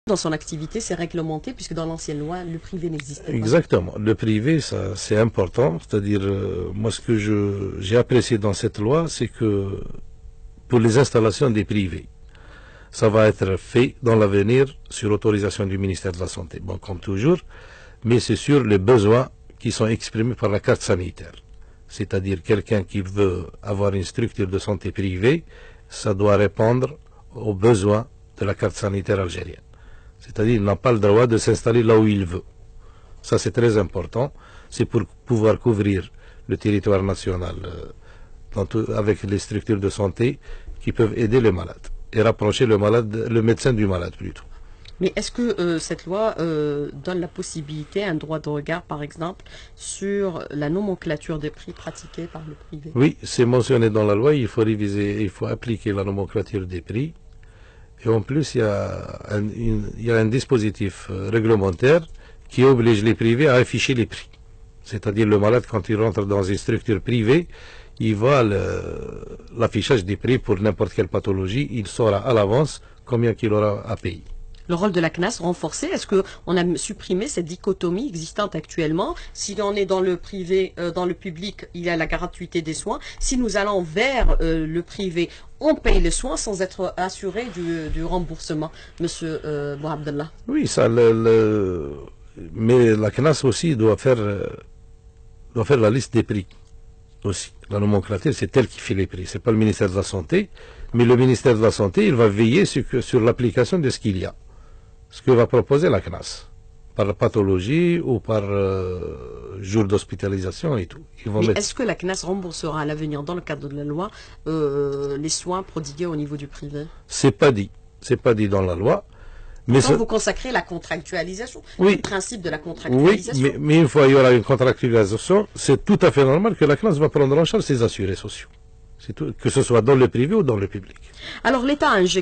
Dans son activité, c'est réglementé puisque dans l'ancienne loi, le privé n'existait pas. Exactement. Le privé, ça, c'est important. C'est-à-dire, moi, ce que j'ai apprécié dans cette loi, c'est que pour les installations des privés, ça va être fait dans l'avenir sur autorisation du ministère de la Santé. Bon, comme toujours, mais c'est sur les besoins qui sont exprimés par la carte sanitaire. C'est-à-dire, quelqu'un qui veut avoir une structure de santé privée, ça doit répondre aux besoins de la carte sanitaire algérienne. C'est-à-dire qu'il n'a pas le droit de s'installer là où il veut. Ça, c'est très important. C'est pour pouvoir couvrir le territoire national avec les structures de santé qui peuvent aider les malades et rapprocher le médecin du malade plutôt. Mais est-ce que cette loi donne la possibilité, un droit de regard, par exemple, sur la nomenclature des prix pratiqués par le privé? Oui, c'est mentionné dans la loi. Il faut réviser, il faut appliquer la nomenclature des prix. Et en plus, il y a un dispositif réglementaire qui oblige les privés à afficher les prix. C'est-à-dire le malade, quand il rentre dans une structure privée, il voit l'affichage des prix pour n'importe quelle pathologie. Il saura à l'avance combien qu'il aura à payer. Le rôle de la CNAS renforcé, est-ce qu'on a supprimé cette dichotomie existante actuellement? Si on est dans le privé, dans le public, il y a la gratuité des soins. Si nous allons vers le privé, on paye les soins sans être assuré du remboursement, Monsieur Bouabdallah. Oui, ça, mais la CNAS aussi doit faire la liste des prix aussi. La nomenclature, c'est elle qui fait les prix. C'est pas le ministère de la Santé, mais le ministère de la Santé, il va veiller sur l'application de ce qu'il y a. Ce que va proposer la CNAS, par pathologie ou par jour d'hospitalisation et tout. Mais est-ce que la CNAS remboursera à l'avenir, dans le cadre de la loi, les soins prodigués au niveau du privé? C'est pas dit. C'est pas dit dans la loi. Mais quand vous consacrez la contractualisation, oui, le principe de la contractualisation. Oui, mais une fois il y aura une contractualisation, c'est tout à fait normal que la CNAS va prendre en charge ses assurés sociaux. C'est tout, que ce soit dans le privé ou dans le public. Alors l'État a injecté